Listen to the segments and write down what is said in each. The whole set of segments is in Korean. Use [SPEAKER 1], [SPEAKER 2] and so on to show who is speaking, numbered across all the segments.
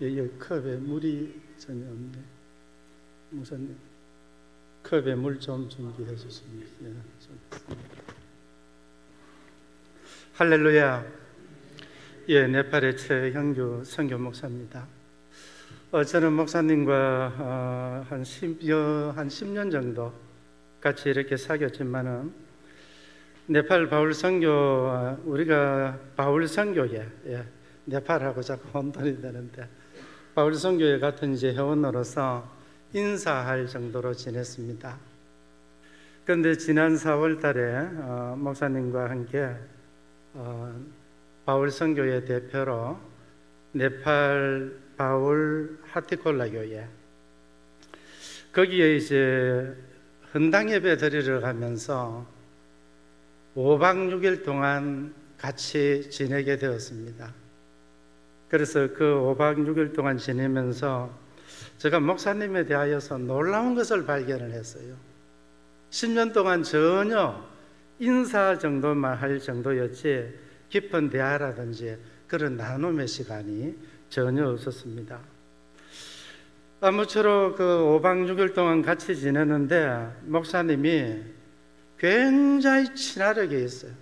[SPEAKER 1] 여기 컵에 물이 전혀 없네. 목사님, 컵에 물 좀 준비해 주시면. 예, 할렐루야. 예, 네팔의 최형규 선교 목사입니다. 저는 목사님과 한 10년 정도 같이 이렇게 사귀었지만은 네팔 바울 선교, 우리가 바울 선교에, 예, 네팔하고 자꾸 혼돈이 되는데 바울 선교회 같은 이제 회원으로서 인사할 정도로 지냈습니다. 그런데 지난 4월 달에 목사님과 함께 바울 선교회 대표로 네팔 바울 하티콜라 교회, 거기에 이제 헌당 예배 드리러 가면서 5박 6일 동안 같이 지내게 되었습니다. 그래서 그 5박 6일 동안 지내면서 제가 목사님에 대하여서 놀라운 것을 발견을 했어요. 10년 동안 전혀 인사 정도만 할 정도였지 깊은 대화라든지 그런 나눔의 시간이 전혀 없었습니다. 아무쪼록 그 5박 6일 동안 같이 지내는데 목사님이 굉장히 친화력이 있어요.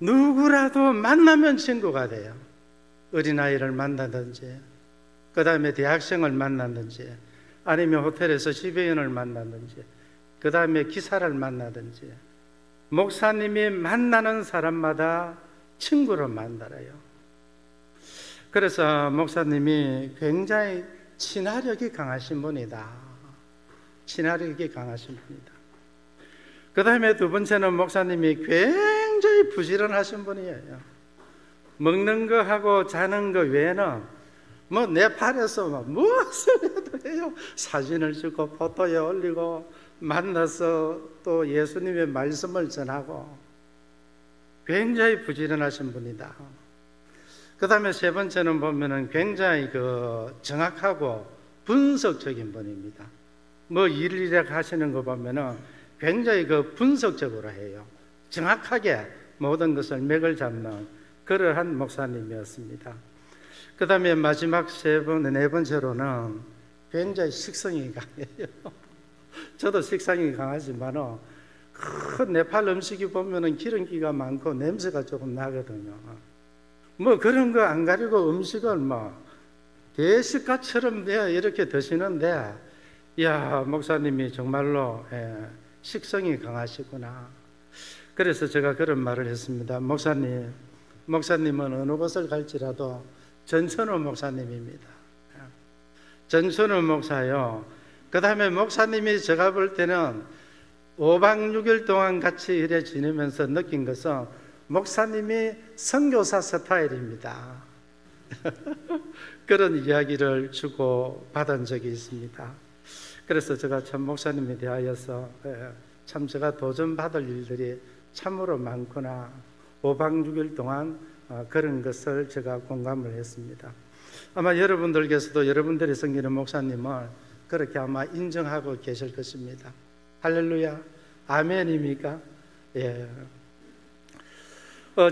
[SPEAKER 1] 누구라도 만나면 친구가 돼요. 어린아이를 만나든지, 그 다음에 대학생을 만나든지, 아니면 호텔에서 지배인을 만나든지, 그 다음에 기사를 만나든지, 목사님이 만나는 사람마다 친구로 만들어요. 그래서 목사님이 굉장히 친화력이 강하신 분이다. 친화력이 강하신 분이다. 그 다음에 두 번째는 목사님이 굉장히 부지런하신 분이에요. 먹는 거 하고 자는 거 외에는 뭐 네팔에서 무엇을 해도 해요. 사진을 찍고 포토에 올리고 만나서 또 예수님의 말씀을 전하고 굉장히 부지런하신 분이다. 그 다음에 세 번째는 보면은 굉장히 정확하고 분석적인 분입니다. 뭐 일일이 하시는 거 보면은 굉장히 분석적으로 해요. 정확하게 모든 것을 맥을 잡는 그러한 목사님이었습니다. 그 다음에 마지막 네 번째로는 굉장히 식성이 강해요. 저도 식성이 강하지만은 큰 네팔 음식이 보면은 기름기가 많고 냄새가 조금 나거든요. 뭐 그런 거 안 가리고 음식을 뭐 대식가처럼 이렇게 드시는데, 야, 목사님이 정말로 식성이 강하시구나. 그래서 제가 그런 말을 했습니다. 목사님은 어느 곳을 갈지라도 전천후 목사님입니다. 전천후 목사요. 그 다음에 목사님이 제가 볼 때는 5박 6일 동안 같이 이래 지내면서 느낀 것은 목사님이 선교사 스타일입니다. 그런 이야기를 주고 받은 적이 있습니다. 그래서 제가 참 목사님에 대하여서 참 제가 도전받을 일들이 참으로 많구나. 5박 6일 동안 그런 것을 제가 공감을 했습니다. 아마 여러분들께서도 여러분들이 섬기는 목사님을 그렇게 아마 인정하고 계실 것입니다. 할렐루야. 아멘입니까? 예.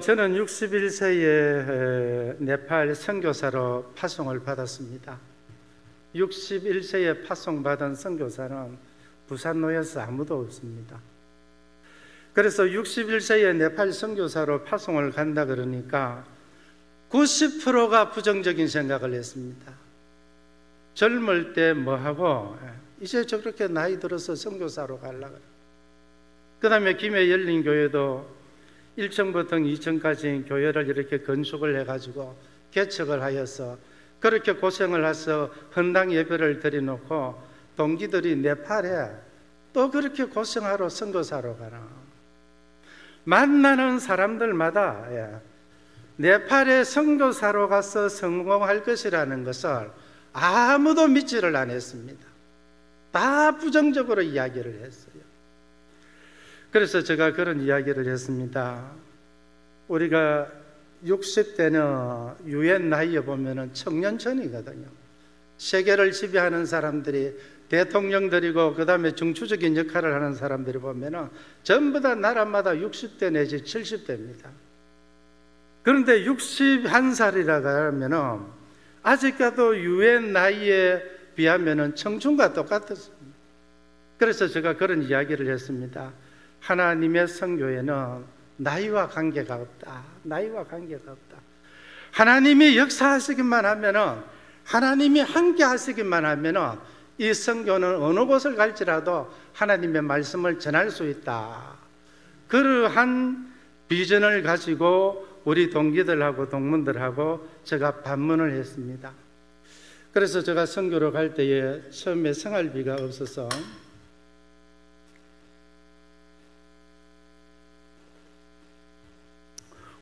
[SPEAKER 1] 저는 61세에 네팔 선교사로 파송을 받았습니다. 61세에 파송받은 선교사는 부산노에서 아무도 없습니다. 그래서 61세에 네팔 선교사로 파송을 간다 그러니까 90%가 부정적인 생각을 했습니다. 젊을 때 뭐하고 이제 저렇게 나이 들어서 선교사로 가려고 그래요. 그 다음에 김해 열린교회도 1층부터 2층까지 교회를 이렇게 건축을 해가지고 개척을 하여서 그렇게 고생을 해서 헌당 예배를 드려놓고 동기들이 네팔에 또 그렇게 고생하러 선교사로 가라. 만나는 사람들마다 네팔에 선교사로 가서 성공할 것이라는 것을 아무도 믿지를 않았습니다. 다 부정적으로 이야기를 했어요. 그래서 제가 그런 이야기를 했습니다. 우리가 60대는 유엔 나이에 보면은 청년층이거든요. 세계를 지배하는 사람들이 대통령들이고 그 다음에 중추적인 역할을 하는 사람들이 보면은 전부 다 나라마다 60대 내지 70대입니다. 그런데 61살이라고 하면은 아직까지 유엔 나이에 비하면 청춘과 똑같았습니다. 그래서 제가 그런 이야기를 했습니다. 하나님의 선교에는 나이와 관계가 없다. 나이와 관계가 없다. 하나님이 역사하시기만 하면은, 하나님이 함께 하시기만 하면은 이 선교는 어느 곳을 갈지라도 하나님의 말씀을 전할 수 있다. 그러한 비전을 가지고 우리 동기들하고 동문들하고 제가 반문을 했습니다. 그래서 제가 선교로 갈 때에 처음에 생활비가 없어서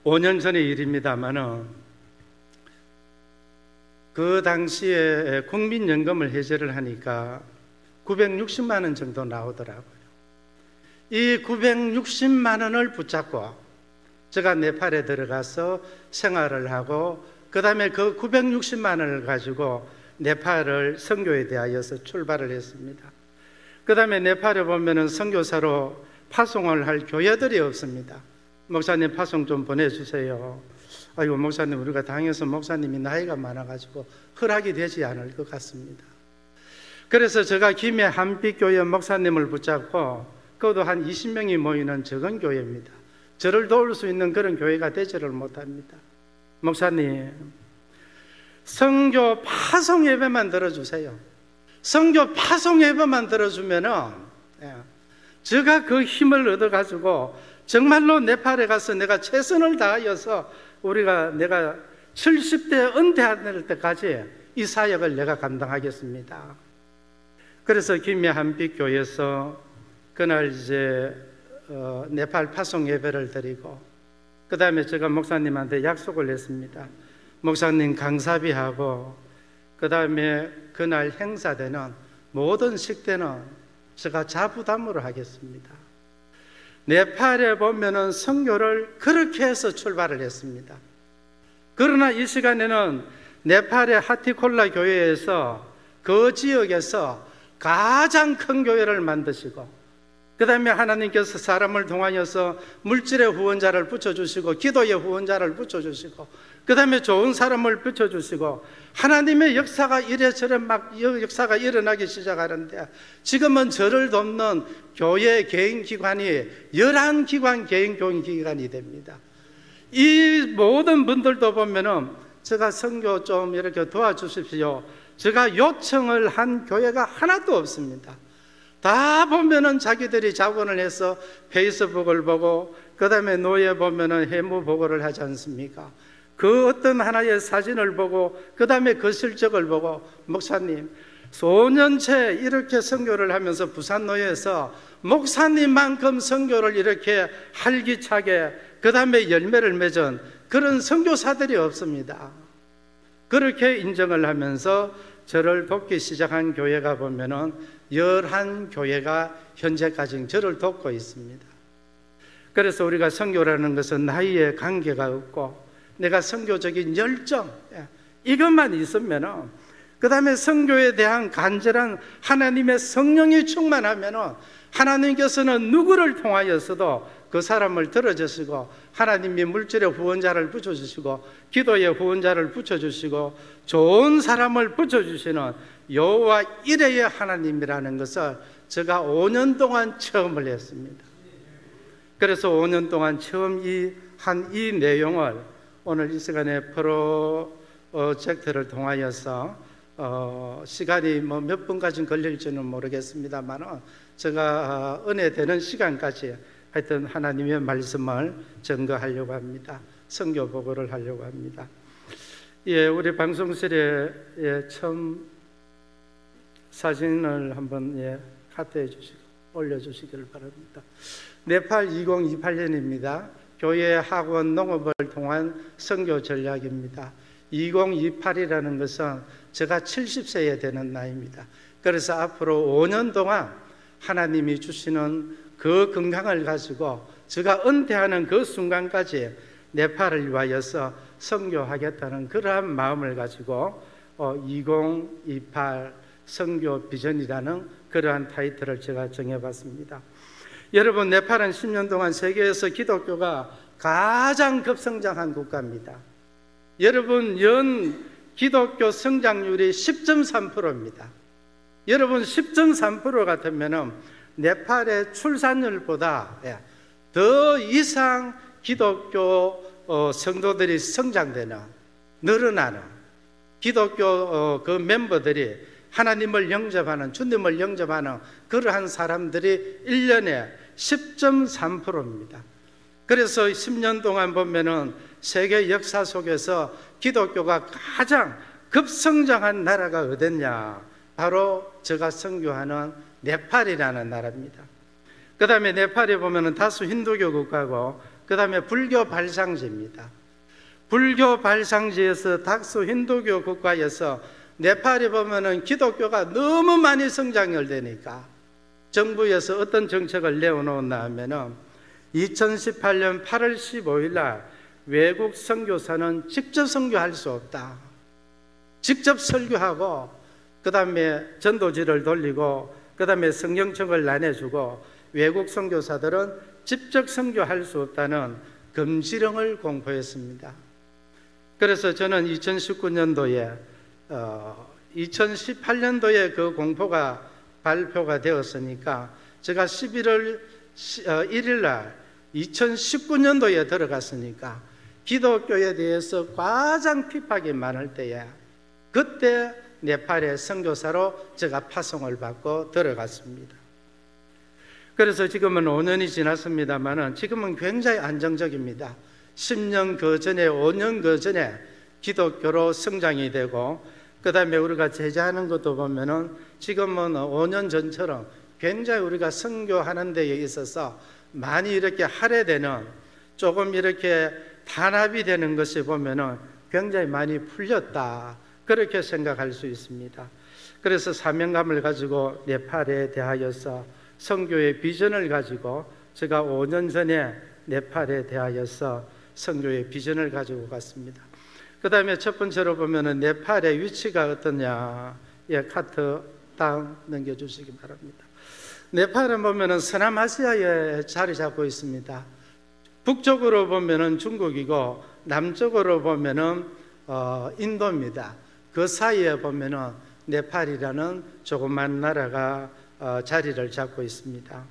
[SPEAKER 1] 5년 전의 일입니다만은 그 당시에 국민연금을 해제를 하니까 960만 원 정도 나오더라고요. 이 960만 원을 붙잡고 제가 네팔에 들어가서 생활을 하고, 그 다음에 그 960만 원을 가지고 네팔을 선교에 대하여서 출발을 했습니다. 그 다음에 네팔에 보면은 선교사로 파송을 할 교회들이 없습니다. 목사님 파송 좀 보내주세요. 아이고 목사님, 우리가 당에서 목사님이 나이가 많아가지고 허락이 되지 않을 것 같습니다. 그래서 제가 김해 한빛교회 목사님을 붙잡고, 그것도 한 20명이 모이는 적은 교회입니다. 저를 도울 수 있는 그런 교회가 되지를 못합니다. 목사님, 선교 파송 예배만 들어주세요. 선교 파송 예배만 들어주면은 제가 그 힘을 얻어가지고 정말로 네팔에 가서 내가 최선을 다하여서 내가 70대 은퇴할 때까지 이 사역을 내가 감당하겠습니다. 그래서 김해 한빛교회에서 그날 이제 네팔 파송 예배를 드리고, 그 다음에 제가 목사님한테 약속을 했습니다. 목사님 강사비하고 그 다음에 그날 행사되는 모든 식대는 제가 자부담으로 하겠습니다. 네팔에 보면은 선교를 그렇게 해서 출발을 했습니다. 그러나 이 시간에는 네팔의 하티콜라 교회에서 그 지역에서 가장 큰 교회를 만드시고, 그 다음에 하나님께서 사람을 통하여서 물질의 후원자를 붙여주시고, 기도의 후원자를 붙여주시고, 그 다음에 좋은 사람을 붙여주시고, 하나님의 역사가 이래저래 막 역사가 일어나기 시작하는데, 지금은 저를 돕는 교회 개인기관이 11기관 개인교인기관이 됩니다. 이 모든 분들도 보면은 제가 선교 좀 이렇게 도와주십시오, 제가 요청을 한 교회가 하나도 없습니다. 다 보면은 자기들이 자본을 해서 페이스북을 보고, 그 다음에 노예 보면은 해무 보고를 하지 않습니까? 그 어떤 하나의 사진을 보고, 그 다음에 그 실적을 보고, 목사님, 5년째 이렇게 선교를 하면서 부산노예에서 목사님만큼 선교를 이렇게 활기차게, 그 다음에 열매를 맺은 그런 선교사들이 없습니다. 그렇게 인정을 하면서 저를 돕기 시작한 교회가 보면은 11교회가 현재까지 저를 돕고 있습니다. 그래서 우리가 선교라는 것은 나이에 관계가 없고, 내가 선교적인 열정, 이것만 있으면은, 그 다음에 선교에 대한 간절한 하나님의 성령이 충만하면은 하나님께서는 누구를 통하여서도 그 사람을 들어주시고, 하나님이 물질의 후원자를 붙여주시고, 기도의 후원자를 붙여주시고, 좋은 사람을 붙여주시는 여호와 이레의 하나님이라는 것을 제가 5년 동안 체험을 했습니다. 그래서 5년 동안 처음 이 내용을 오늘 이 시간에 프로젝트를 통하여서 시간이 뭐 몇 분까지 걸릴지는 모르겠습니다만, 제가 은혜 되는 시간까지 하여튼 하나님의 말씀을 증거하려고 합니다. 선교 보고를 하려고 합니다. 예, 우리 방송실에 처음 사진을 한번 카트해 주시고 올려주시길 바랍니다. 네팔 2028년입니다. 교회, 학원, 농업을 통한 선교 전략입니다. 2028이라는 것은 제가 70세에 되는 나이입니다. 그래서 앞으로 5년 동안 하나님이 주시는 그 건강을 가지고 제가 은퇴하는 그 순간까지 네팔을 위하여서 선교하겠다는 그러한 마음을 가지고 2028 선교 비전이라는 그러한 타이틀을 제가 정해봤습니다. 여러분, 네팔은 10년 동안 세계에서 기독교가 가장 급성장한 국가입니다. 여러분, 연 기독교 성장률이 10.3%입니다. 여러분 10.3% 같으면 네팔의 출산율보다 더 이상 기독교 성도들이 성장되는, 늘어나는, 기독교 그 멤버들이 하나님을 영접하는, 주님을 영접하는 그러한 사람들이 1년에 10.3%입니다. 그래서 10년 동안 보면은 세계 역사 속에서 기독교가 가장 급성장한 나라가 어딨냐? 바로 제가 선교하는 네팔이라는 나라입니다. 그 다음에 네팔에 보면은 다수 힌두교 국가고, 그 다음에 불교 발상지입니다. 불교 발상지에서 다수 힌두교 국가에서 네팔에 보면은 기독교가 너무 많이 성장을 되니까 정부에서 어떤 정책을 내어놓았나 하면은 2018년 8월 15일 날 외국 선교사는 직접 선교할 수 없다. 직접 설교하고 그 다음에 전도지를 돌리고 그 다음에 성경책을 나눠주고 외국 선교사들은 직접 선교할 수 없다는 금지령을 공포했습니다. 그래서 저는 2019년도에 2018년도에 그 공포가 발표가 되었으니까 제가 11월 1일 날 2019년도에 들어갔으니까 기독교에 대해서 가장 핍박이 많을 때에 그때 네팔의 선교사로 제가 파송을 받고 들어갔습니다. 그래서 지금은 5년이 지났습니다만 지금은 굉장히 안정적입니다. 10년 그 전에 5년 그 전에 기독교로 성장이 되고 그 다음에 우리가 제자하는 것도 보면은 지금은 5년 전처럼 굉장히 우리가 선교하는 데에 있어서 많이 이렇게 할애되는, 조금 이렇게 단합이 되는 것을 보면은 굉장히 많이 풀렸다, 그렇게 생각할 수 있습니다. 그래서 사명감을 가지고 네팔에 대하여서 선교의 비전을 가지고 제가 5년 전에 네팔에 대하여서 선교의 비전을 가지고 갔습니다. 그 다음에 첫 번째로 보면은 네팔의 위치가 어떠냐, 카트 다음 넘겨주시기 바랍니다. 네팔은 보면은 서남아시아에 자리 잡고 있습니다. 북쪽으로 보면은 중국이고 남쪽으로 보면은 인도입니다. 그 사이에 보면은 네팔이라는 조그만 나라가 자리를 잡고 있습니다.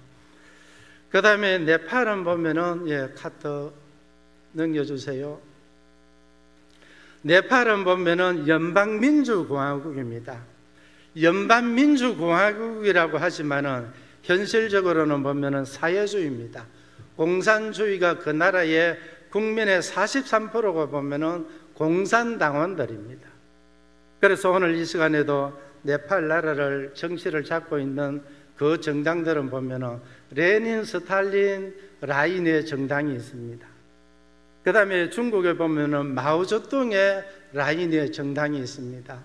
[SPEAKER 1] 그 다음에 네팔은 보면은 카트 넘겨주세요. 네팔은 보면은 연방민주공화국입니다. 연방민주공화국이라고 하지만은 현실적으로는 보면은 사회주의입니다. 공산주의가 그 나라의 국민의 43%가 보면은 공산당원들입니다. 그래서 오늘 이 시간에도 네팔 나라를 정치를 잡고 있는 그 정당들은 보면은 레닌, 스탈린, 라인의 정당이 있습니다. 그 다음에 중국에 보면은 마오쩌둥의 라인의 정당이 있습니다.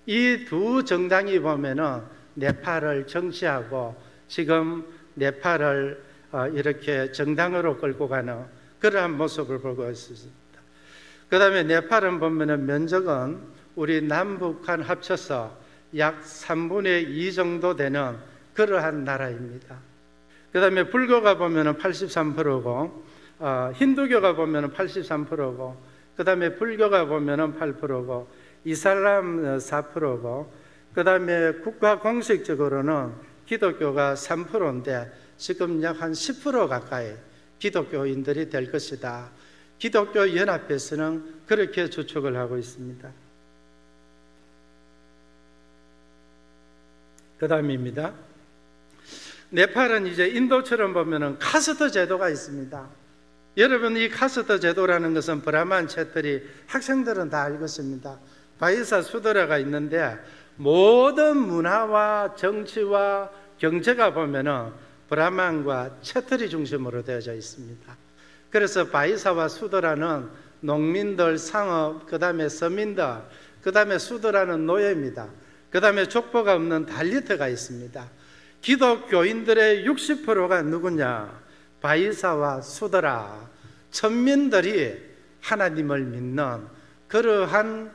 [SPEAKER 1] 이 두 정당이 보면은 네팔을 정치하고 지금 네팔을 이렇게 정당으로 끌고 가는 그러한 모습을 보고 있습니다. 그 다음에 네팔은 보면은 면적은 우리 남북한 합쳐서 약 3분의 2 정도 되는 그러한 나라입니다. 그 다음에 불교가 보면은 83%고 힌두교가 보면은 83%고 그 다음에 불교가 보면은 8%고 이슬람 4%고 그 다음에 국가 공식적으로는 기독교가 3%인데 지금 약 한 10% 가까이 기독교인들이 될 것이다. 기독교 연합회에서는 그렇게 추측을 하고 있습니다. 그 다음입니다. 네팔은 이제 인도처럼 보면은 카스트 제도가 있습니다. 여러분, 이 카스트 제도라는 것은 브라만 체터리 학생들은 다 알고 있습니다. 바이사 수도라가 있는데 모든 문화와 정치와 경제가 보면은 브라만과 체터리 중심으로 되어져 있습니다. 그래서 바이사와 수도라는 농민들, 상업, 그 다음에 서민들, 그 다음에 수도라는 노예입니다. 그 다음에 족보가 없는 달리트가 있습니다. 기독교인들의 60%가 누구냐? 바이사와 수도라, 천민들이 하나님을 믿는 그러한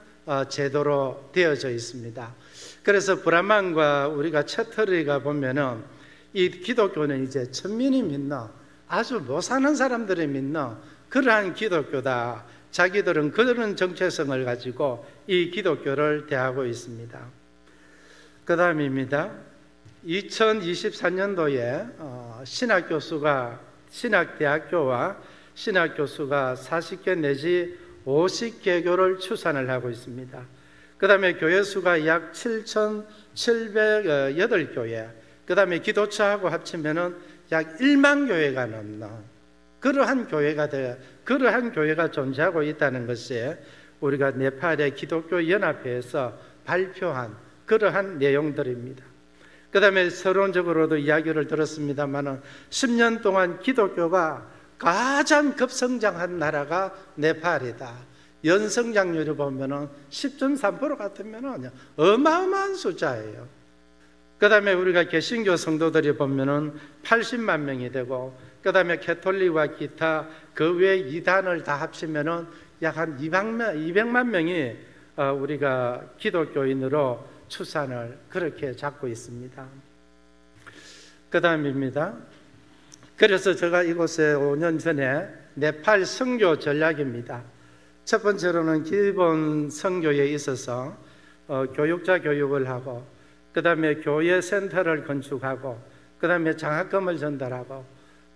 [SPEAKER 1] 제도로 되어져 있습니다. 그래서 브라만과 우리가 체터리가 보면은 이 기독교는 이제 천민이 믿는, 아주 못 사는 사람들이 믿는 그러한 기독교다, 자기들은 그런 정체성을 가지고 이 기독교를 대하고 있습니다. 그 다음입니다. 2024년도에 신학대학교와 신학교수가 40개 내지 50개교를 추산을 하고 있습니다. 그 다음에 교회수가 약 7,708교회, 그 다음에 기도처하고 합치면은 약 1만 교회가 넘는 그러한 교회가 존재하고 있다는 것이 우리가 네팔의 기독교 연합회에서 발표한 그러한 내용들입니다. 그 다음에 서론적으로도 이야기를 들었습니다만 10년 동안 기독교가 가장 급성장한 나라가 네팔이다. 연성장률을 보면 10.3% 같으면 어마어마한 숫자예요. 그 다음에 우리가 개신교 성도들이 보면 80만 명이 되고, 그 다음에 캐톨릭과 기타 그 외 이단을 다 합치면 약 한 200만 명이 우리가 기독교인으로 추산을 그렇게 잡고 있습니다. 그 다음입니다. 그래서 제가 이곳에 5년 전에 네팔 선교 전략입니다. 첫 번째로는 기본 선교에 있어서 교육자 교육을 하고, 그 다음에 교회 센터를 건축하고, 그 다음에 장학금을 전달하고,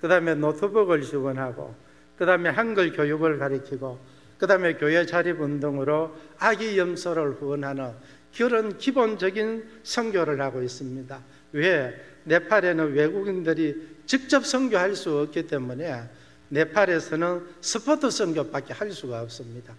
[SPEAKER 1] 그 다음에 노트북을 지원하고, 그 다음에 한글 교육을 가르치고, 그 다음에 교회 자립운동으로 아기 염소를 후원하는 그런 기본적인 선교를 하고 있습니다. 왜? 네팔에는 외국인들이 직접 선교할 수 없기 때문에 네팔에서는 스포트 선교밖에 할 수가 없습니다.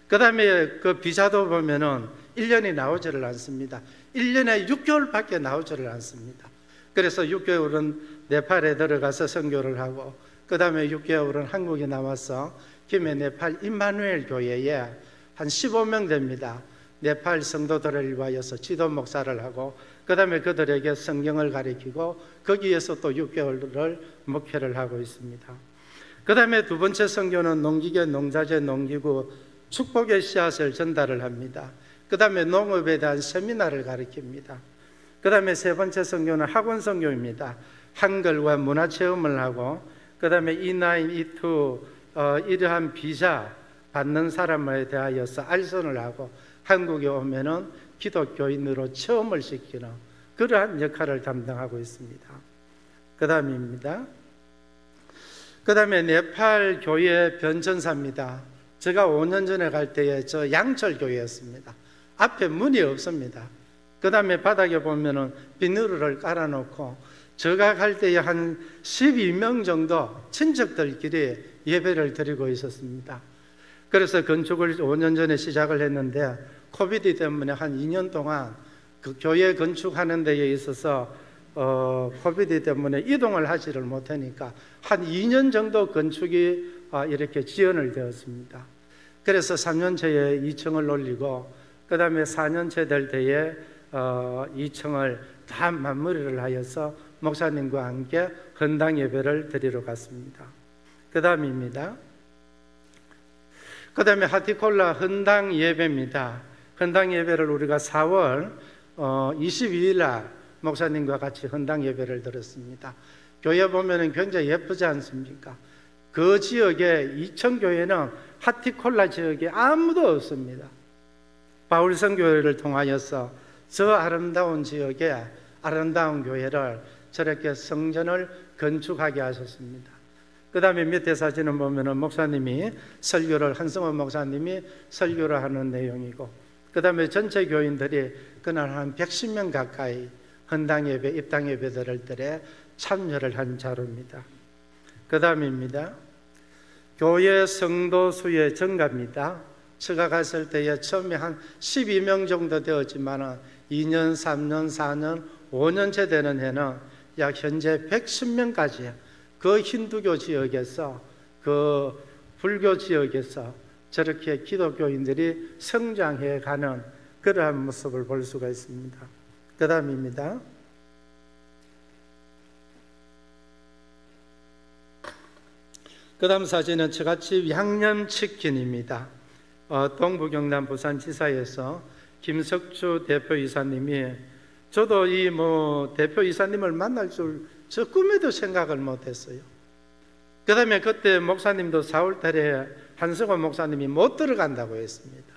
[SPEAKER 1] 그 다음에 그 비자도 보면은 1년이 나오지를 않습니다. 1년에 6개월밖에 나오지를 않습니다. 그래서 6개월은 네팔에 들어가서 선교를 하고, 그 다음에 6개월은 한국에 나와서 김해 네팔 임마누엘 교회에 한 15명 됩니다. 네팔 성도들을 위하여서 지도 목사를 하고, 그 다음에 그들에게 성경을 가르치고, 거기에서 또 6개월을 목회를 하고 있습니다. 그 다음에 두 번째 선교는 농기계, 농자재, 농기구, 축복의 씨앗을 전달을 합니다. 그 다음에 농업에 대한 세미나를 가르칩니다. 그 다음에 세 번째 선교는 학원 선교입니다. 한글과 문화체험을 하고, 그 다음에 E9, E2 이러한 비자 받는 사람에 대하여서 알선을 하고, 한국에 오면은 기독교인으로 체험을 시키는 그러한 역할을 담당하고 있습니다. 그 다음입니다. 그 다음에 네팔 교회 변전사입니다. 제가 5년 전에 갈 때에 저 양철교회였습니다. 앞에 문이 없습니다. 그 다음에 바닥에 보면은 비누를 깔아놓고, 제가 갈 때에 한 12명 정도 친척들끼리 예배를 드리고 있었습니다. 그래서 건축을 5년 전에 시작을 했는데, 코비드 때문에 한 2년 동안 그 교회 건축하는 데에 있어서 코비드 때문에 이동을 하지를 못하니까 한 2년 정도 건축이 이렇게 지연을 되었습니다. 그래서 3년째에 2층을 올리고, 그 다음에 4년째 될 때에 2층을 다 마무리를 하여서 목사님과 함께 헌당 예배를 드리러 갔습니다. 그 다음입니다. 그 다음에 하티콜라 헌당 예배입니다. 헌당 예배를 우리가 4월 22일 날 목사님과 같이 헌당 예배를 드렸습니다. 교회 보면은 굉장히 예쁘지 않습니까? 그 지역에 이천교회는 하티콜라 지역에 아무도 없습니다. 바울 선교회를 통하여서 저 아름다운 지역에 아름다운 교회를 저렇게 성전을 건축하게 하셨습니다. 그 다음에 밑에 사진을 보면은 목사님이 설교를, 한성원 목사님이 설교를 하는 내용이고, 그 다음에 전체 교인들이 그날 한 110명 가까이 헌당 예배, 입당 예배 드릴 때 참여를 한 자료입니다. 그 다음입니다. 교회 성도 수의 증가입니다. 제가 갔을 때에 처음에 한 12명 정도 되었지만 2년, 3년, 4년, 5년째 되는 해는 약 현재 110명까지 그 힌두교 지역에서, 그 불교 지역에서 저렇게 기독교인들이 성장해 가는 그러한 모습을 볼 수가 있습니다. 그 다음입니다. 그 다음 사진은 저같이 양념치킨입니다. 동부경남 부산지사에서 김석주 대표이사님이, 저도 이 대표이사님을 만날 줄 저 꿈에도 생각을 못했어요. 그 다음에 그때 목사님도 4월 달에 한승호 목사님이 못 들어간다고 했습니다.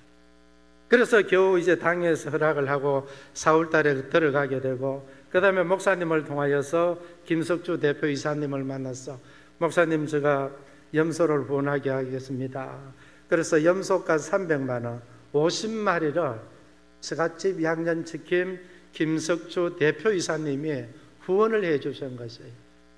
[SPEAKER 1] 그래서 겨우 이제 당에서 허락을 하고 4월 달에 들어가게 되고, 그 다음에 목사님을 통하여서 김석주 대표이사님을 만나서 목사님 제가 염소를 후원하게 하겠습니다. 그래서 염소가 300만 원 50마리를 처갓집 양념치킨 김석주 대표이사님이 후원을 해 주신 것이에요.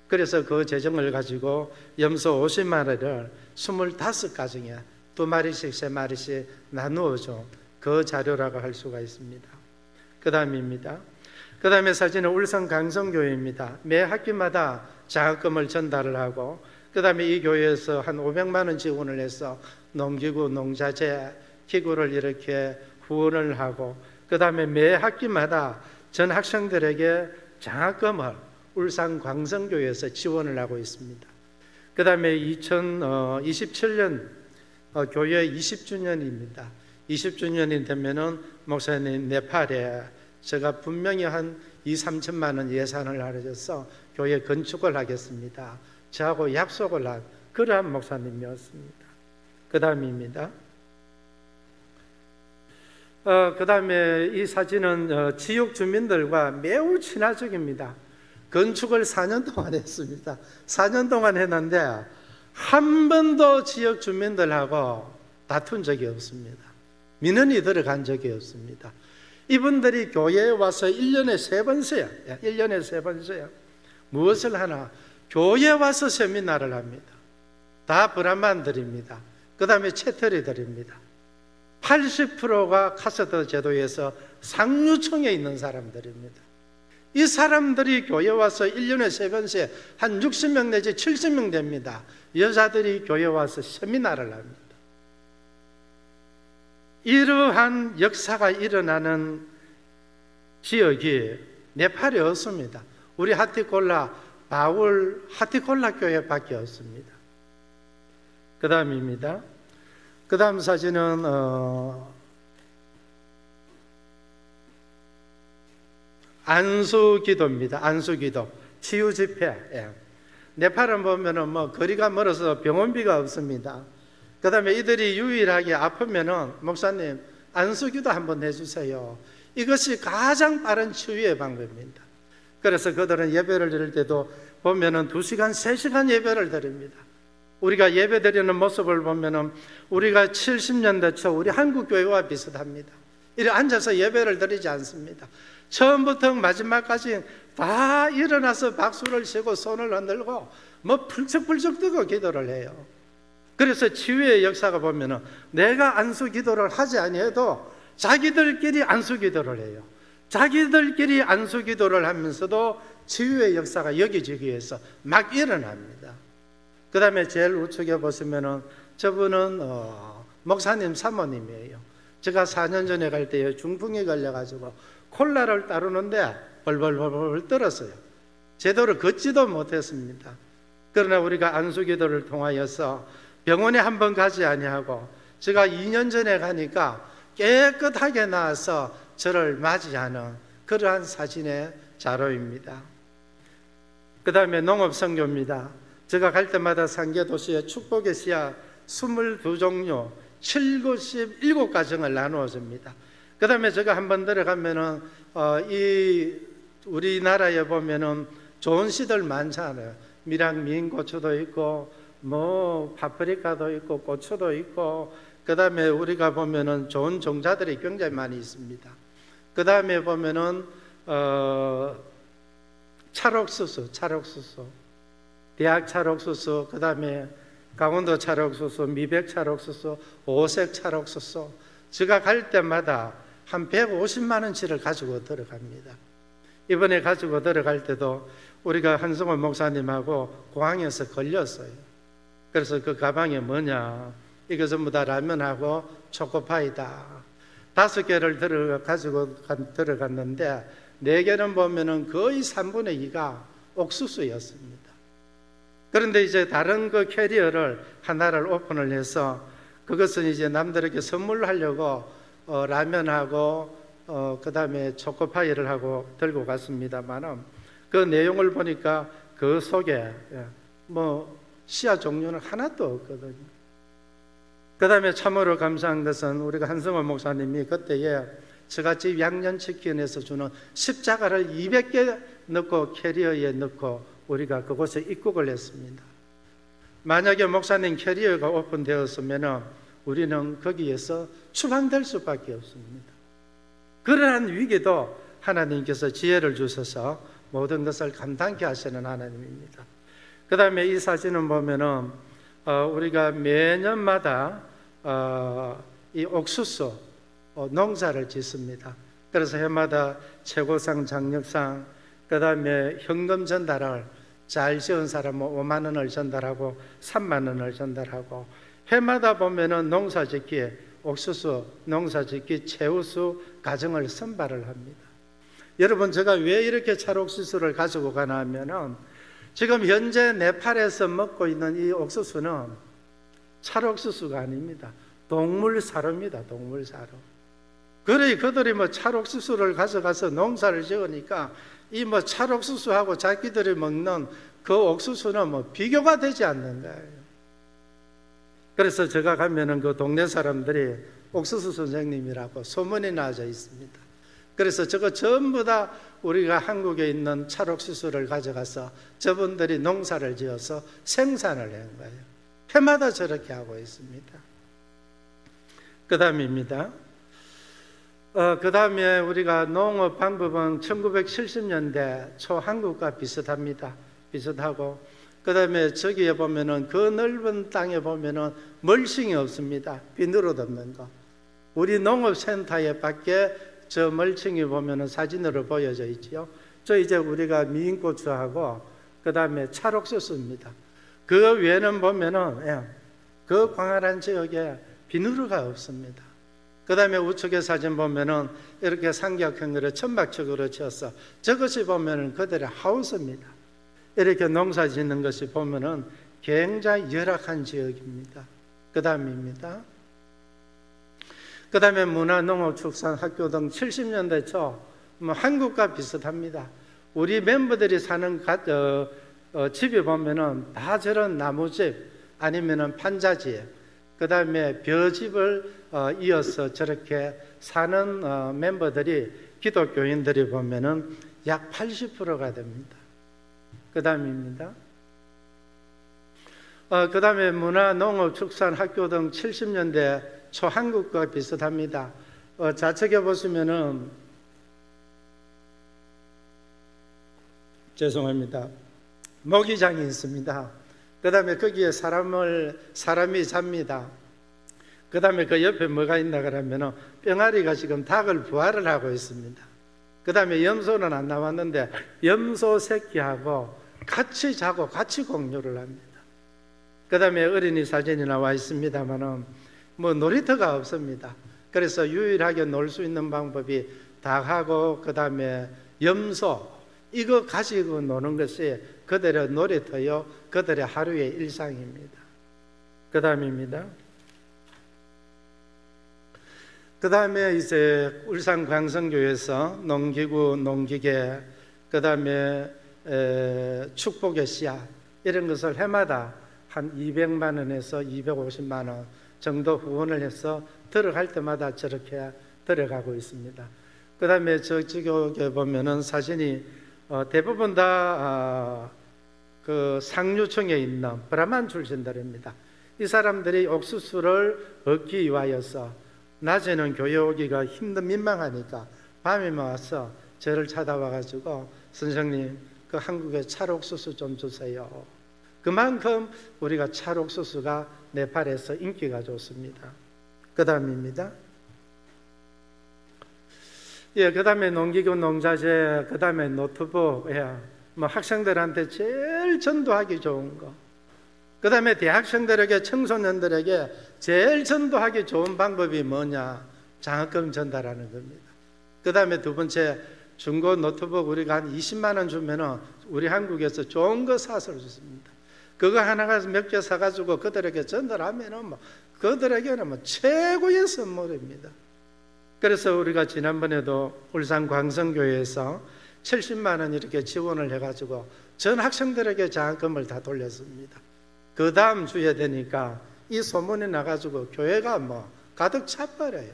[SPEAKER 1] 그래서 그 재정을 가지고 염소 50마리를 25가정에 2마리씩 3마리씩 나누어줘 그 자료라고 할 수가 있습니다. 그 다음입니다. 그 다음에 사진은 울산 강성교회입니다. 매 학기마다 장학금을 전달을 하고, 그 다음에 이 교회에서 한 500만 원 지원을 해서 농기구, 농자재, 기구를 이렇게 후원을 하고, 그 다음에 매 학기마다 전 학생들에게 장학금을 울산 광성교회에서 지원을 하고 있습니다. 그 다음에 2027년 교회 20주년입니다. 20주년이 되면은 목사님 네팔에 제가 분명히 한 2~3천만 원 예산을 할애해서 교회 건축을 하겠습니다. 저하고 약속을 한 그러한 목사님이었습니다. 그 다음입니다. 그 다음에 이 사진은 지역 주민들과 매우 친화적입니다. 건축을 4년 동안 했습니다. 4년 동안 했는데 한 번도 지역 주민들하고 다툰 적이 없습니다. 민원이 들어간 적이 없습니다. 이분들이 교회에 와서 1년에 3번 써요. 1년에 3번 써요. 무엇을 하나? 교회에 와서 세미나를 합니다. 다 브라만들입니다. 그 다음에 채터리들입니다. 80%가 카스터 제도에서 상류층에 있는 사람들입니다. 이 사람들이 교회 와서 1년에 3번씩 한 60명 내지 70명 됩니다. 여자들이 교회 와서 세미나를 합니다. 이러한 역사가 일어나는 지역이 네팔에 없습니다. 우리 하티콜라 바울 하티콜라 교회밖에 없습니다. 그 다음입니다. 그 다음 사진은 안수기도입니다. 안수기도 치유집회. 네팔은 보면은 뭐 거리가 멀어서 병원비가 없습니다. 그 다음에 이들이 유일하게 아프면은 목사님 안수기도 한번 해주세요. 이것이 가장 빠른 치유의 방법입니다. 그래서 그들은 예배를 드릴 때도 보면은 2시간, 3시간 예배를 드립니다. 우리가 예배 드리는 모습을 보면은 우리가 70년대 초 우리 한국교회와 비슷합니다. 이렇게 앉아서 예배를 드리지 않습니다. 처음부터 마지막까지 다 일어나서 박수를 치고 손을 흔들고 뭐 펄쩍펄쩍 뜨고 기도를 해요. 그래서 치유의 역사가 보면은 내가 안수 기도를 하지 아니해도 자기들끼리 안수 기도를 해요. 자기들끼리 안수 기도를 하면서도 치유의 역사가 여기저기 위해서 막 일어납니다. 그 다음에 제일 우측에 보시면은 저분은 목사님 사모님이에요. 제가 4년 전에 갈 때 중풍이 걸려가지고 콜라를 따르는데 벌벌벌벌 떨었어요. 제대로 걷지도 못했습니다. 그러나 우리가 안수기도를 통하여서 병원에 한번 가지 아니하고 제가 2년 전에 가니까 깨끗하게 나와서 저를 맞이하는 그러한 사진의 자료입니다. 그 다음에 농업선교입니다. 제가 갈 때마다 상계도시에 축복의 씨앗 22종류 77가정을 나누어 줍니다. 그 다음에 제가 한번 들어가면은 이 우리나라에 보면은 좋은 씨들 많잖아요. 미랑 민 고추도 있고 뭐 파프리카도 있고 고추도 있고, 그 다음에 우리가 보면은 좋은 종자들이 굉장히 많이 있습니다. 그 다음에 보면은 찰옥수수, 대학 찰옥수수, 그 다음에 강원도 찰옥수수, 미백 찰옥수수, 오색 찰옥수수. 제가 갈 때마다 한 150만 원치를 가지고 들어갑니다. 이번에 가지고 들어갈 때도 우리가 한승호 목사님하고 공항에서 걸렸어요. 그래서 그 가방에 뭐냐, 이거 전부 다 라면하고 초코파이다. 5개를 가지고 들어갔는데 4개는 보면은 거의 3분의 2가 옥수수였습니다. 그런데 이제 다른 그 캐리어를 하나를 오픈을 해서 그것은 이제 남들에게 선물하려고 라면하고 그 다음에 초코파이를 하고 들고 갔습니다만 그 내용을 보니까 그 속에 뭐 씨앗 종류는 하나도 없거든요. 그 다음에 참으로 감사한 것은 우리가 한성호 목사님이 그때에 저같이 양념치킨에서 주는 십자가를 200개 넣고 캐리어에 넣고 우리가 그곳에 입국을 했습니다. 만약에 목사님 캐리어가 오픈되었으면 우리는 거기에서 추방될 수밖에 없습니다. 그러한 위기도 하나님께서 지혜를 주셔서 모든 것을 감당케 하시는 하나님입니다. 그 다음에 이 사진을 보면은 우리가 매년마다 이 옥수수 농사를 짓습니다. 그래서 해마다 최고상, 장려상, 그 다음에 현금 전달을 잘 지은 사람은 5만 원을 전달하고 3만 원을 전달하고, 해마다 보면은 농사짓기, 옥수수 농사짓기 최우수 가정을 선발을 합니다. 여러분, 제가 왜 이렇게 찰옥수수를 가지고 가나 하면은 지금 현재 네팔에서 먹고 있는 이 옥수수는 찰옥수수가 아닙니다. 동물사료입니다. 동물사료. 그래 그들이 찰옥수수를 가져가서 농사를 지으니까 이 찰옥수수하고 자기들이 먹는 그 옥수수는 비교가 되지 않는 거예요. 그래서 제가 가면은 그 동네 사람들이 옥수수 선생님이라고 소문이 나져 있습니다. 그래서 저거 전부 다 우리가 한국에 있는 찰옥수수를 가져가서 저분들이 농사를 지어서 생산을 한 거예요. 해마다 저렇게 하고 있습니다. 그 다음입니다. 그 다음에 우리가 농업 방법은 1970년대 초 한국과 비슷합니다. 비슷하고, 그 다음에 저기에 보면은 그 넓은 땅에 보면은 멀칭이 없습니다. 비누로 덮는 거. 우리 농업센터에 밖에 저 멀칭이 보면은 사진으로 보여져 있지요. 저 이제 우리가 미인고추하고 그 다음에 찰옥수수입니다. 그 외에는 보면은 그 광활한 지역에 비누루가 없습니다. 그 다음에 우측에 사진 보면은 이렇게 삼각형 거를 천막식으로 지어서 저것이 보면은 그들의 하우스입니다. 이렇게 농사 짓는 것이 보면은 굉장히 열악한 지역입니다. 그 다음입니다. 그 다음에 문화농업축산학교 등 70년대 초 한국과 비슷합니다. 우리 멤버들이 사는 집이 보면은 다 저런 나무집 아니면은 판자집, 그 다음에 벼집을 이어서 저렇게 사는 멤버들이, 기독교인들이 보면은 약 80%가 됩니다. 그 다음입니다. 그 다음에 문화농업축산학교 등 70년대 초 한국과 비슷합니다. 좌측에 보시면은, 죄송합니다, 모기장이 있습니다. 그 다음에 거기에 사람이 잡니다. 그 다음에 그 옆에 뭐가 있나 그러면은 병아리가 지금 닭을 부화를 하고 있습니다. 그 다음에 염소는 안 나왔는데 염소 새끼하고 같이 자고 같이 공유를 합니다. 그 다음에 어린이 사진이 나와 있습니다만은 놀이터가 없습니다. 그래서 유일하게 놀 수 있는 방법이 닭하고 그 다음에 염소, 이거 가지고 노는 것이 그들의 놀이터요, 그들의 하루의 일상입니다. 그 다음입니다. 그 다음에 이제 울산 광성교회에서 농기구, 농기계, 그 다음에 축복의 씨앗, 이런 것을 해마다 한 200만 원에서 250만 원 정도 후원을 해서 들어갈 때마다 저렇게 들어가고 있습니다. 그 다음에 저쪽에 보면은 사진이 대부분 다 그 상류층에 있는 브라만 출신들입니다. 이 사람들이 옥수수를 얻기 위하여서 낮에는 교회 오기가 민망하니까 밤에 와서 저를 찾아와가지고 선생님, 그 한국에 찰옥수수 좀 주세요. 그만큼 우리가 찰옥수수가 네팔에서 인기가 좋습니다. 그 다음입니다. 그 다음에 농기구, 농자재, 그 다음에 노트북, 학생들한테 제일 전도하기 좋은 거. 그 다음에 대학생들에게, 청소년들에게 제일 전도하기 좋은 방법이 뭐냐? 장학금 전달하는 겁니다. 그 다음에 두 번째, 중고 노트북 우리가 한 20만 원 주면은 우리 한국에서 좋은 거 사서 줬습니다. 그거 하나가 몇 개 사가지고 그들에게 전달하면은 그들에게는 최고의 선물입니다. 그래서 우리가 지난번에도 울산 광성교회에서 70만 원 이렇게 지원을 해가지고 전 학생들에게 장학금을 다 돌렸습니다. 그 다음 주에 되니까 이 소문이 나가지고 교회가 가득 차버려요.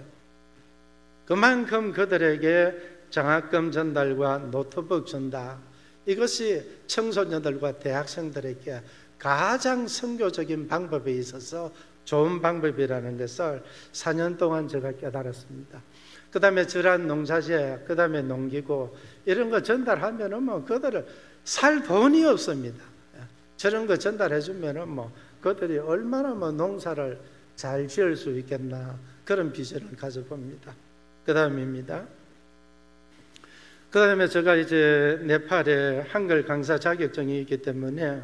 [SPEAKER 1] 그만큼 그들에게 장학금 전달과 노트북 전달, 이것이 청소년들과 대학생들에게 가장 선교적인 방법에 있어서 좋은 방법이라는 것을 4년 동안 제가 깨달았습니다. 그 다음에 저런 농사재, 그 다음에 농기구 이런 거 전달하면은 그들을 살 돈이 없습니다. 저런 거 전달해 주면은 그들이 얼마나 농사를 잘 지을 수 있겠나, 그런 비전을 가져봅니다. 그 다음입니다. 그 다음에 제가 이제 네팔에 한글 강사 자격증이 있기 때문에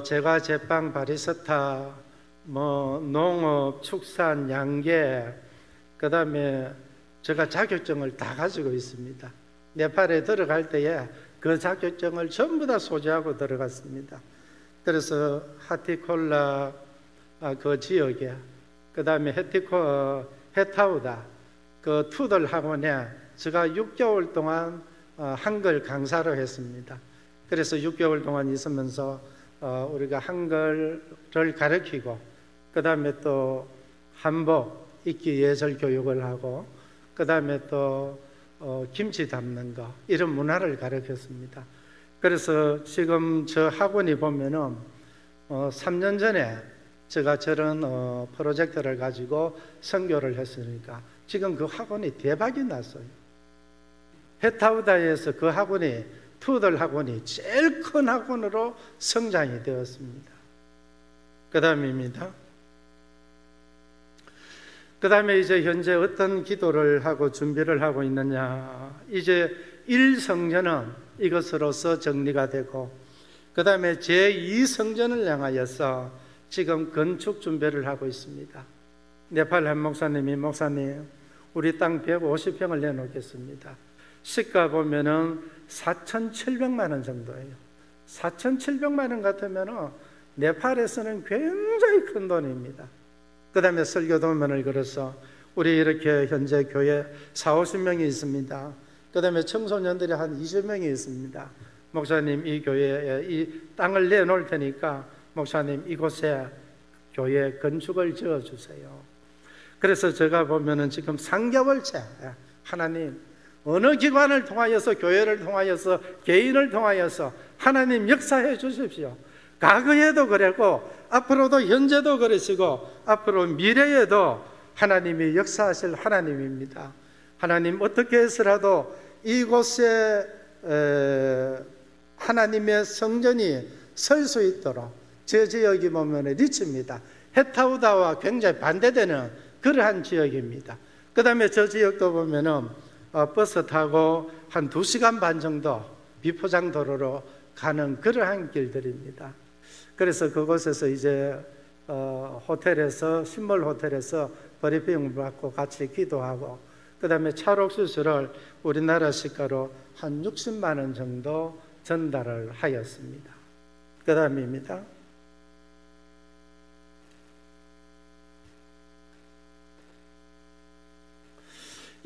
[SPEAKER 1] 제가 제빵, 바리스타, 농업, 축산, 양계, 그 다음에 제가 자격증을 다 가지고 있습니다. 네팔에 들어갈 때에 그 자격증을 전부 다 소지하고 들어갔습니다. 그래서 하티콜라 그 지역에, 그 다음에 헤타우다 그 투들 학원에 제가 6개월 동안 한글 강사를 했습니다. 그래서 6개월 동안 있으면서 우리가 한글을 가르치고, 그 다음에 또 한복, 읽기 예절 교육을 하고, 그 다음에 또 김치 담는 거, 이런 문화를 가르쳤습니다. 그래서 지금 저 학원이 보면은 3년 전에 제가 저런 프로젝트를 가지고 선교를 했으니까 지금 그 학원이 대박이 났어요. 헤타우다에서 그 학원이, 투들 학원이 제일 큰 학원으로 성장이 되었습니다. 그 다음입니다. 그 다음에 이제 현재 어떤 기도를 하고 준비를 하고 있느냐, 이제 1성전은 이것으로서 정리가 되고, 그 다음에 제2성전을 향하여서 지금 건축 준비를 하고 있습니다. 네팔 한 목사님이, 목사님 우리 땅 150평을 내놓겠습니다. 시가 보면은 4,700만 원 정도예요. 4,700만 원 같으면은 네팔에서는 굉장히 큰 돈입니다. 그 다음에 설교 도면을 걸어서 우리 이렇게 현재 교회 40-50명이 있습니다. 그 다음에 청소년들이 한 20명이 있습니다. 목사님 이 교회에 이 땅을 내놓을 테니까 목사님 이곳에 교회 건축을 지어주세요. 그래서 제가 보면은 지금 3개월째 하나님 어느 기관을 통하여서, 교회를 통하여서, 개인을 통하여서 하나님 역사해 주십시오. 과거에도 그랬고 앞으로도, 현재도 그러시고 앞으로 미래에도 하나님이 역사하실 하나님입니다. 하나님 어떻게 해서라도 이곳에 하나님의 성전이 설 수 있도록, 저 지역이 보면 리치입니다. 헤타우다와 굉장히 반대되는 그러한 지역입니다. 그 다음에 저 지역도 보면은 버스 타고 한 2시간 반 정도 비포장 도로로 가는 그러한 길들입니다. 그래서 그곳에서 이제 호텔에서, 신몰 호텔에서 브리핑을 받고 같이 기도하고, 그 다음에 찰옥수수를 우리나라 시가로 한 60만 원 정도 전달을 하였습니다. 그 다음입니다.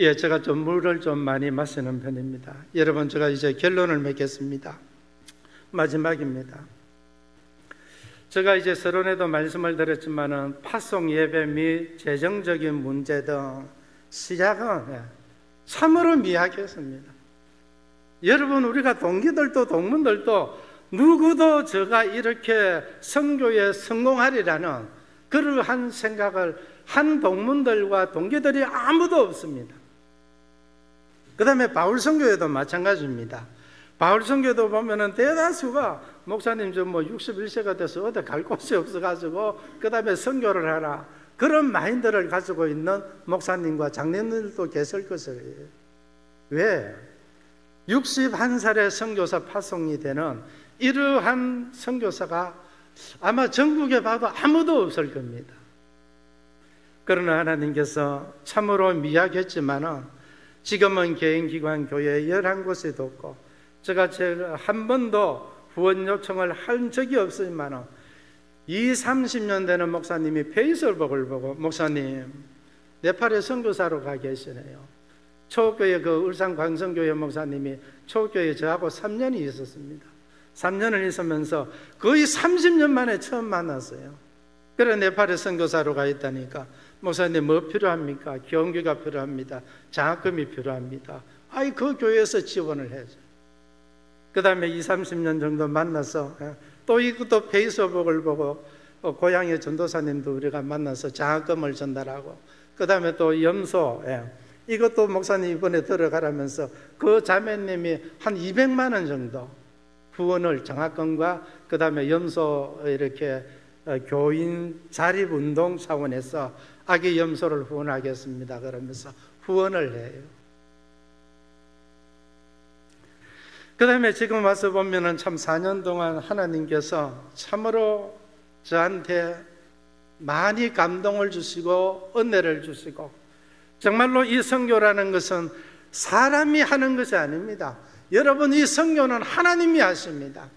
[SPEAKER 1] 예, 제가 좀 물을 좀 많이 마시는 편입니다. 여러분, 제가 이제 결론을 맺겠습니다. 마지막입니다. 제가 이제 서론에도 말씀을 드렸지만은 파송 예배 및 재정적인 문제 등 시작은 참으로 미약했습니다. 여러분, 우리가 동기들도 동문들도 누구도 제가 이렇게 선교에 성공하리라는 그러한 생각을 한 동문들과 동기들이 아무도 없습니다. 그 다음에 바울 선교회도 마찬가지입니다. 바울 선교도 보면은 대다수가 목사님 좀 61세가 돼서 어디 갈 곳이 없어가지고 그 다음에 선교를 하라, 그런 마인드를 가지고 있는 목사님과 장로님들도 계실 것이에요. 왜? 61살의 선교사 파송이 되는 이러한 선교사가 아마 전국에 봐도 아무도 없을 겁니다. 그러나 하나님께서 참으로 미약했지만은 지금은 개인기관 교회 11곳이 뒀고, 제가 한 번도 후원 요청을 한 적이 없지만은 30년 되는 목사님이 페이스북을 보고, 목사님 네팔에 선교사로 가 계시네요. 초교회 그 울산 광성교회 목사님이 초교회 저하고 3년이 있었습니다. 3년을 있으면서 거의 30년 만에 처음 만났어요. 그래 네팔에 선교사로 가 있다니까. 목사님 뭐 필요합니까? 경비가 필요합니다. 장학금이 필요합니다. 아이 그 교회에서 지원을 해줘. 그 다음에 20, 30년 정도 만나서 또 이것도 페이스북을 보고 고향의 전도사님도 우리가 만나서 장학금을 전달하고, 그 다음에 또 염소, 이것도 목사님 이번에 들어가라면서 그 자매님이 한 200만 원 정도 후원을, 장학금과 그 다음에 염소 이렇게 교인 자립운동 차원에서 아기 염소를 후원하겠습니다 그러면서 후원을 해요. 그 다음에 지금 와서 보면은 참 4년 동안 하나님께서 참으로 저한테 많이 감동을 주시고 은혜를 주시고, 정말로 이 선교라는 것은 사람이 하는 것이 아닙니다. 여러분, 이 선교는 하나님이 하십니다.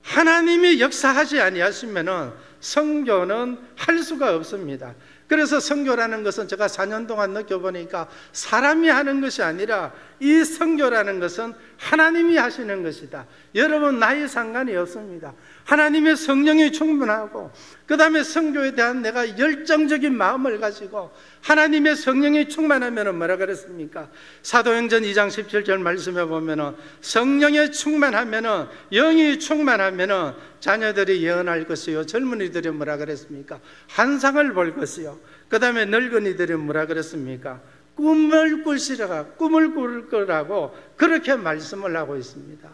[SPEAKER 1] 하나님이 역사하지 아니하시면은 선교는 할 수가 없습니다. 그래서 선교라는 것은 제가 4년 동안 느껴보니까 사람이 하는 것이 아니라 이 선교라는 것은 하나님이 하시는 것이다. 여러분, 나이 상관이 없습니다. 하나님의 성령이 충분하고, 그 다음에 선교에 대한 내가 열정적인 마음을 가지고 하나님의 성령이 충만하면 뭐라 그랬습니까? 사도행전 2장 17절 말씀에 보면 성령에 충만하면, 영이 충만하면 자녀들이 예언할 것이요, 젊은이들이 뭐라 그랬습니까? 환상을 볼 것이요, 그 다음에 늙은이들이 뭐라 그랬습니까? 꿈을 꿀 거라고 그렇게 말씀을 하고 있습니다.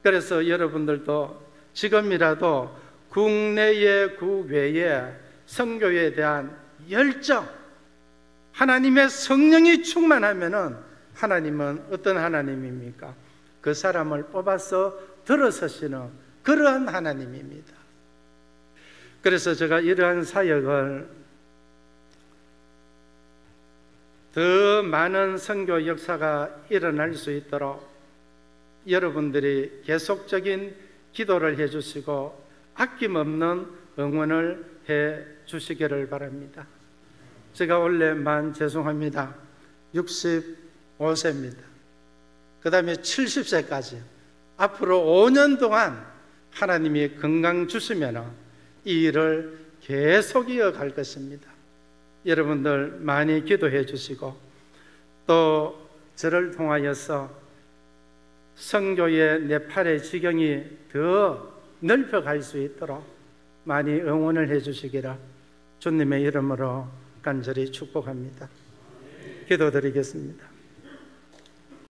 [SPEAKER 1] 그래서 여러분들도 지금이라도 국내에 국외에 선교에 대한 열정, 하나님의 성령이 충만하면은 하나님은 어떤 하나님입니까? 그 사람을 뽑아서 들어서시는 그러한 하나님입니다. 그래서 제가 이러한 사역을 더 많은 선교 역사가 일어날 수 있도록 여러분들이 계속적인 기도를 해주시고 아낌없는 응원을 해 주시기를 바랍니다. 제가 원래만 죄송합니다. 65세입니다. 그 다음에 70세까지 앞으로 5년 동안 하나님이 건강 주시면 이 일을 계속 이어갈 것입니다. 여러분들 많이 기도해 주시고, 또 저를 통하여서 선교의 네팔의 지경이 더 넓혀갈 수 있도록 많이 응원을 해 주시기를 주님의 이름으로 간절히 축복합니다. 기도드리겠습니다.